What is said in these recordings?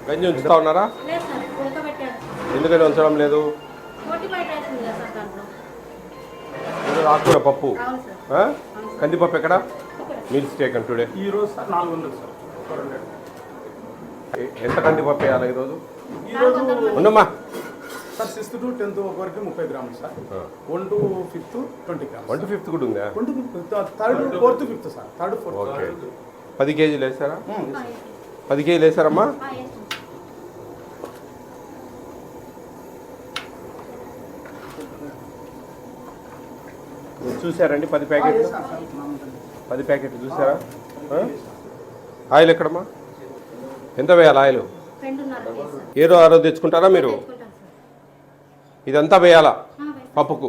గంజి ఉంచుతా ఉన్నారా? ఎందుకని ఉంచడం లేదు? ఆకుకూర పప్పు, కందిపప్పు ఎక్కడ? Meals taken today. ఈరోజు సార్ 400 సార్. ఎంత కందిపప్పు వేయాలి ఈరోజు? ఈరోజు ఉండమ్మా సార్ 6th to 10th వరకు 30 గ్రాములు సార్. 1 to 5th 20 గ్రాములు. 1 to 5th కూడా ఉందా? 1 to 5th, 3rd, 4th, 5th sir. 3rd, 4th. Okay. 10 కేజీలు వేసారా? 10 కేజీలు వేసారమ్మా? చూసారండి 10 ప్యాకెట్లు? 10 ప్యాకెట్లు చూసారా? ఆయిల్ ఎక్కడమ్మా? ఎంత వేయాలి ఆయిల్? ఏదో ఆ రోజు తెచ్చుకుంటారా మీరు? ఇదంతా వేయాలా పప్పుకు?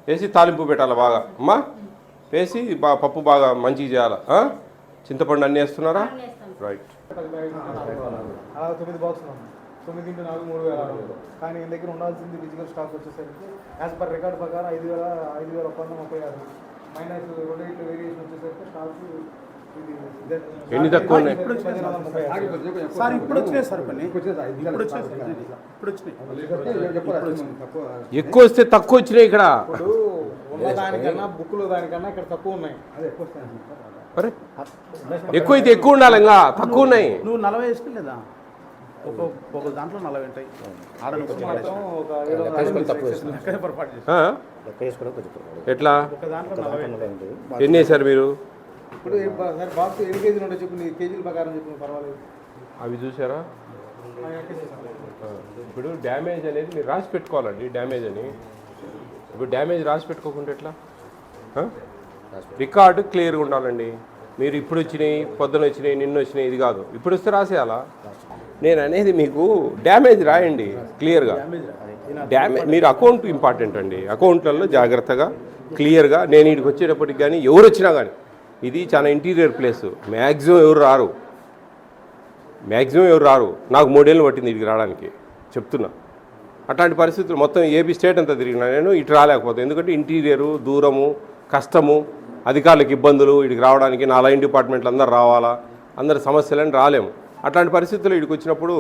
వేసి తాలింపు పెట్టాలా బాగా అమ్మా? వేసి పప్పు బాగా మంచిగా చేయాలా? చింతపండు అన్నీ వేస్తున్నారా? రైట్. 9 బాక్సులు 9 into 4 3,600. కానీ ఈయన దగ్గర ఉండాల్సింది ఫిజికల్ స్టాక్ వచ్చేసరికి యాజ్ పర్ రికార్డ్ ప్రకారం 5,136 మైనస్ 2 వేరియేషన్ వచ్చేసరికి స్టాక్ ఎన్ని తక్కువ ఉన్నాయి సార్? ఇప్పుడు వచ్చినాయి సార్, ఎక్కువ వస్తే తక్కువ వచ్చినాయి ఇక్కడ. ఉన్నదానికన్నా బుక్లో దానికన్నా ఇక్కడ తక్కువ ఉన్నాయి. ఎక్కువ అయితే ఎక్కువ ఉండాలి, ఇంకా తక్కువ ఉన్నాయి. నువ్వు 40 వేసుకునేదా? ఒక దాంట్లో 40 ఉంటాయి. ఎట్లా ఎన్ని వేసారు మీరు? ఇప్పుడు సార్ బాక్స్ 7 కేజీలు ఉంటాయి చెప్పు, నీ కేజీల ప్రకారం చెప్పు, పర్వాలేదు. అవి చూసారా? ఇప్పుడు డ్యామేజ్ అనేది మీరు రాసి పెట్టుకోవాలండి. డ్యామేజ్ అని ఇప్పుడు డ్యామేజ్ రాసి పెట్టుకోకుండా ఎట్లా? రికార్డు క్లియర్గా ఉండాలండి. మీరు ఇప్పుడు వచ్చినాయి, పొద్దున వచ్చినాయి, నిన్న వచ్చినాయి, ఇది కాదు. ఇప్పుడు వస్తే రాసేయాలా? నేను అనేది మీకు డ్యామేజ్ రాయండి క్లియర్గా. డ్యామేజ్ మీరు అకౌంట్ ఇంపార్టెంట్ అండి. అకౌంట్లలో జాగ్రత్తగా క్లియర్గా. నేను ఇక్కడికి వచ్చేటప్పటికి కానీ ఎవరు వచ్చినా కానీ, ఇది చాలా ఇంటీరియర్ ప్లేసు, మ్యాక్సిమం ఎవరు రారు. నాకు 3 ఏళ్ళు పట్టింది ఇక్కడికి రావడానికి, చెప్తున్నా. అట్లాంటి పరిస్థితులు మొత్తం ఏపీ స్టేట్ అంతా తిరిగినా నేను ఇటు రాలేకపోతాను. ఎందుకంటే ఇంటీరియరు, దూరము, కష్టము, అధికారులకు ఇబ్బందులు. ఇక్కడికి రావడానికి నా లైన్ డిపార్ట్మెంట్లు అందరు రావాలా, అందరి సమస్యలని రాలేము. అట్లాంటి పరిస్థితుల్లో ఇక్కడికి వచ్చినప్పుడు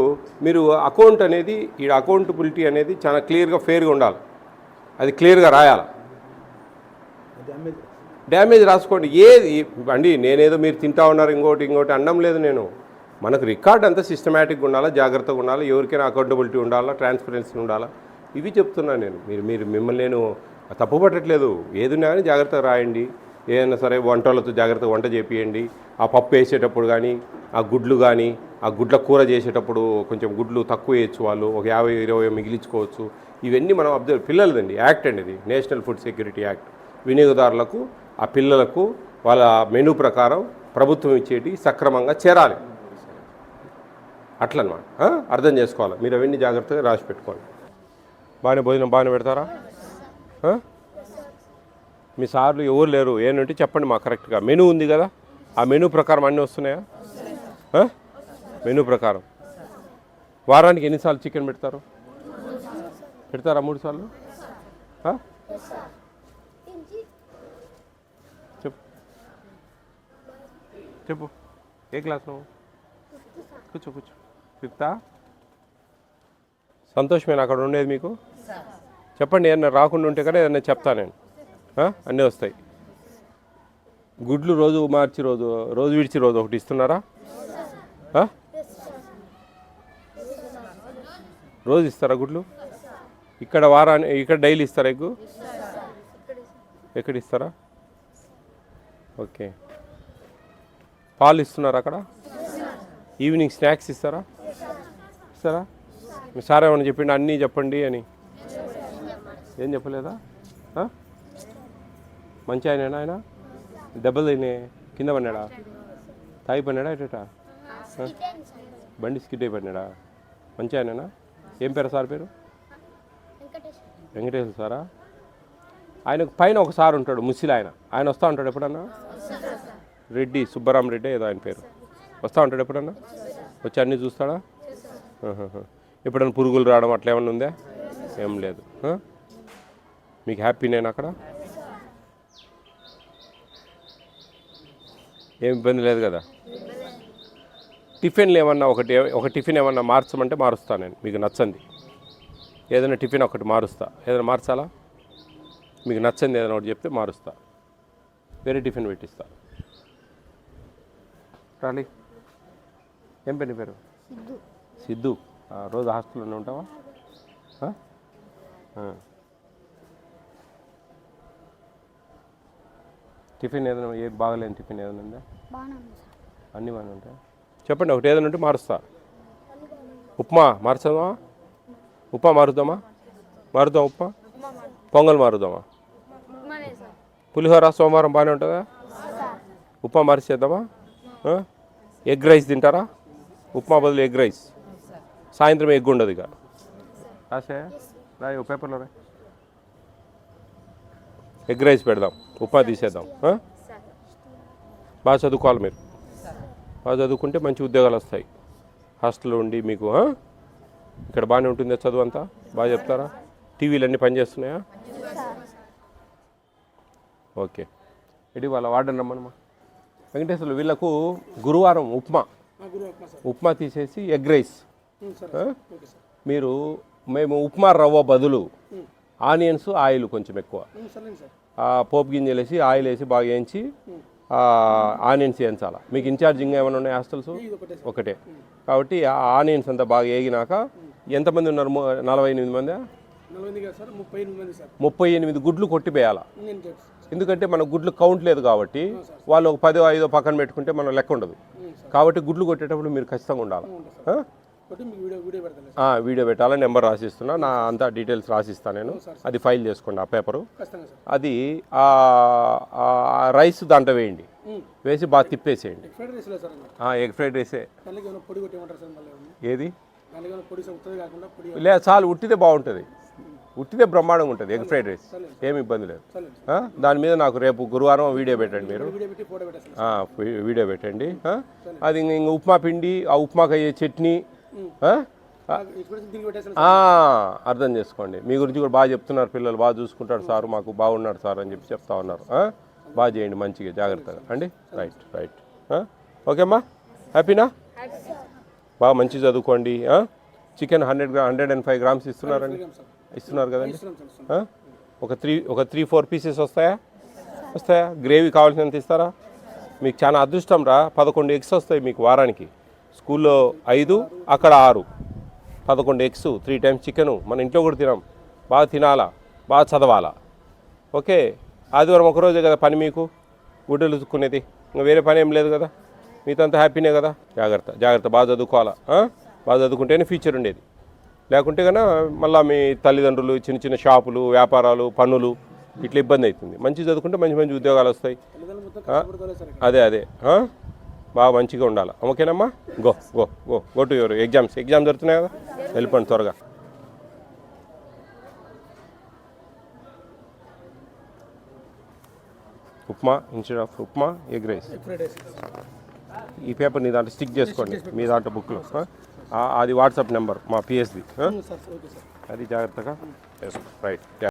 మీరు అకౌంట్ అనేది, ఈ అకౌంటబిలిటీ అనేది చాలా క్లియర్గా ఫెయిర్గా ఉండాలి. అది క్లియర్గా రాయాలి. డ్యామేజ్ రాసుకోండి. ఏది అండి, నేనేదో మీరు తింటా ఉన్నారు ఇంకోటి అనడం లేదు నేను. మనకు రికార్డ్ అంతా సిస్టమేటిక్గా ఉండాలా, జాగ్రత్తగా ఉండాలా, ఎవరికైనా అకౌంటబిలిటీ ఉండాలా, ట్రాన్స్పరెన్సీ ఉండాలా. ఇవి చెప్తున్నాను నేను. మీరు మిమ్మల్ని నేను తప్పుపట్టట్లేదు. ఏదున్నా కానీ జాగ్రత్తగా రాయండి. ఏదైనా సరే వంటలతో జాగ్రత్తగా వంట చేపియండి. ఆ పప్పు వేసేటప్పుడు కానీ, ఆ గుడ్లు కానీ, ఆ గుడ్ల కూర చేసేటప్పుడు కొంచెం గుడ్లు తక్కువ వేయచ్చు, వాళ్ళు ఒక 50-20 మిగిలించుకోవచ్చు. ఇవన్నీ మనం అబ్జర్వ్, పిల్లలదండి యాక్ట్ అండి, ఇది నేషనల్ ఫుడ్ సెక్యూరిటీ యాక్ట్. వినియోగదారులకు, ఆ పిల్లలకు వాళ్ళ మెనూ ప్రకారం ప్రభుత్వం ఇచ్చేటి సక్రమంగా చేరాలి. అట్లన్నమాట. అర్థం చేసుకోవాలి. మీరు అవన్నీ జాగ్రత్తగా రాసి పెట్టుకోవాలి. భోజనం బాగానే పెడతారా? మీ సార్లు ఎవరు లేరు ఏంటంటే చెప్పండి మాకు కరెక్ట్గా. మెనూ ఉంది కదా, ఆ మెనూ ప్రకారం అన్నీ వస్తున్నాయా? మెనూ ప్రకారం వారానికి ఎన్నిసార్లు చికెన్ పెడతారా? 3 సార్లు? చెప్పు ఏ క్లాస్ నువ్వు? కూర్చో 5th. సంతోషమేనా అక్కడ ఉండేది మీకు? చెప్పండి, ఏమన్నా రాకుండా ఉంటే కానీ ఏదన్నా చెప్తా నేను. అన్నీ వస్తాయి. గుడ్లు రోజు మార్చి రోజు విడిచి రోజు ఒకటి ఇస్తున్నారా? రోజు ఇస్తారా గుడ్లు? ఇక్కడ ఇక్కడ డైలీ ఇస్తారా ఎగ్గు? ఎక్కడ ఇస్తారా? ఓకే. పాలు ఇస్తున్నారా అక్కడ? ఈవినింగ్ స్నాక్స్ ఇస్తారా? మీ సార్ ఏమన్నా చెప్పిండి అన్నీ చెప్పండి అని? ఏం చెప్పలేదా? మంచి ఆయన ఆయన దెబ్బలు తినే కింద పడినాడా? తాగి పడినాడా? ఎటా బండి స్కిడ్ అయి పడినాడా? మంచి ఆయననా? ఏం పేరు సార్ పేరు? వెంకటేశ్వర సారా? ఆయనకు పైన ఒక సార్ ఉంటాడు, ముసిలి ఆయన వస్తూ ఉంటాడు ఎప్పుడన్నా? రెడ్డి, సుబ్బరామ రెడ్డి ఏదో ఆయన పేరు. వస్తూ ఉంటాడు ఎప్పుడన్నా? వచ్చి అన్నీ చూస్తాడా? ఎప్పుడన్నా పురుగులు రావడం అట్లా ఏమన్నా ఉందా? ఏం లేదు. మీకు హ్యాపీ నేను అక్కడ? ఏం ఇబ్బంది లేదు కదా? టిఫిన్లు ఏమన్నా ఒక టిఫిన్ ఏమన్నా మార్చమంటే మారుస్తాను నేను, మీకు నచ్చంది ఏదైనా టిఫిన్ ఒకటి మారుస్తా. ఏదైనా మార్చాలా, మీకు నచ్చంది ఏదైనా ఒకటి చెప్తే మారుస్తా, వేరే టిఫిన్ పెట్టిస్తా. రాలి, ఏం పేరు నీ పేరు? సిద్ధు. రోజు హాస్టల్లోనే ఉంటావా? టిఫిన్ ఏదైనా బాగలేని టిఫిన్ ఏదైనా ఉందా? అన్నీ బాగానే ఉంటాయి. చెప్పండి, ఒకటి ఏదైనా ఉంటే మారుస్తా. ఉప్మా మార్చదామా? ఉప్మా మారుద్దామా? మారుద్దాం ఉప్మా. పొంగల్ మారుద్దామా? పులిహోర సోమవారం బాగానే ఉంటుందా? ఉప్మా మార్చేద్దామా? ఎగ్ రైస్ తింటారా? ఉప్మా బదులు ఎగ్ రైస్. సాయంత్రం ఎగ్ ఉండదు ఇక. రాసే రాయి, పేపర్లో రాయి. ఎగ్ రైస్ పెడదాం, ఉప్మా తీసేద్దాం. బాగా చదువుకోవాలి మీరు. బాగా చదువుకుంటే మంచి ఉద్యోగాలు వస్తాయి. హాస్టల్లో ఉండి మీకు ఇక్కడ బాగానే ఉంటుంది చదువు అంతా. బాగా చెప్తారా? టీవీలు అన్నీ పనిచేస్తున్నాయా? ఓకే. ఇటు వాళ్ళ వార్డెన్ రమ్మనమ్మా. వెంకటేశ్వర్లు వీళ్ళకు గురువారం ఉప్మా తీసేసి ఎగ్ రైస్. మేము ఉప్మా రవ్వ బదులు ఆనియన్స్ ఆయిల్ కొంచెం ఎక్కువ, పోపు గింజలు వేసి ఆయిల్ వేసి బాగా వేయించి ఆనియన్స్ వేయించాలా. మీకు ఇన్ఛార్జింగ్ ఏమైనా ఉన్నాయి హాస్టల్స్? ఒకటే. కాబట్టి ఆ ఆనియన్స్ అంతా బాగా వేగినాక ఎంతమంది ఉన్నారు? 48 మంది. 38 గుడ్లు కొట్టిపోయాలా. ఎందుకంటే మన గుడ్లు కౌంట్ లేదు కాబట్టి వాళ్ళు ఒక 10 5 పక్కన పెట్టుకుంటే మనం లెక్క ఉండదు. కాబట్టి గుడ్లు కొట్టేటప్పుడు మీరు ఖచ్చితంగా ఉండాలి. వీడియో పెట్టాలా, నెంబర్ రాసిస్తున్నా, నా అంతా డీటెయిల్స్ రాసిస్తాను నేను. అది ఫైల్ చేసుకోండి ఆ పేపరు. అది రైస్ దాంట్లో వేయండి, వేసి బాగా తిప్పేసేయండి. ఎగ్ ఫ్రైడ్ రైసే. ఏది లేదు, చాలు, ఉట్టిదే బాగుంటుంది. ఉట్టిదే బ్రహ్మాండంగా ఉంటుంది ఎగ్ ఫ్రైడ్ రైస్, ఏమి ఇబ్బంది లేదు. దాని మీద నాకు రేపు గురువారం వీడియో పెట్టండి మీరు. వీడియో పెట్టండి. అది ఇంక ఉప్మా పిండి, ఆ ఉప్మాకి అయ్యే చట్నీ అర్థం చేసుకోండి. మీ గురించి కూడా బాగా చెప్తున్నారు పిల్లలు, బాగా చూసుకుంటాడు సార్, మాకు బాగున్నాడు సార్ అని చెప్పి చెప్తా ఉన్నారు. బాగా చేయండి మంచిగా, జాగ్రత్తగా అండి. రైట్. ఓకే అమ్మా, హ్యాపీనా? బాగా మంచిగా చదువుకోండి. చికెన్ 105 గ్రామ్స్ ఇస్తున్నారు కదండి. ఒక 3-4 పీసెస్ వస్తాయా? గ్రేవీ కావాల్సినంత ఇస్తారా? మీకు చాలా అదృష్టం రా. 11 ఎగ్స్ వస్తాయి మీకు వారానికి. స్కూల్లో 5, అక్కడ 6. 11 ఎగ్స్, 3 టైమ్స్ చికెను. మన ఇంట్లో కూడా తినాం. బాగా తినాలా, బాగా చదవాలా. ఓకే. ఆదివారం ఒకరోజే కదా పని మీకు, గుడ్డలు ఉతుక్కునేది. ఇంకా వేరే పని ఏం లేదు కదా. మీతో అంతా హ్యాపీనే కదా. జాగ్రత్త, బాగా చదువుకోవాలా. బాగా చదువుకుంటేనే ఫ్యూచర్ ఉండేది. లేకుంటే కన్నా మళ్ళీ మీ తల్లిదండ్రులు, చిన్న షాపులు, వ్యాపారాలు, పన్నులు, ఇట్లా ఇబ్బంది అవుతుంది. మంచి చదువుకుంటే మంచి ఉద్యోగాలు వస్తాయి. అదే బాగా మంచిగా ఉండాలి. ఓకేనమ్మా. గో టు యువర్ ఎగ్జామ్స్ జరుగుతున్నాయి కదా, వెళ్ళిపోండి త్వరగా. Upma instead of upma egg rice. ఈ పేపర్ నీ దాంట్లో స్టిక్ చేసుకోండి, మీ దాంట్లో బుక్లో. అది వాట్సాప్ నెంబర్ మా పిఎస్ది. అది జాగ్రత్తగా రైట్.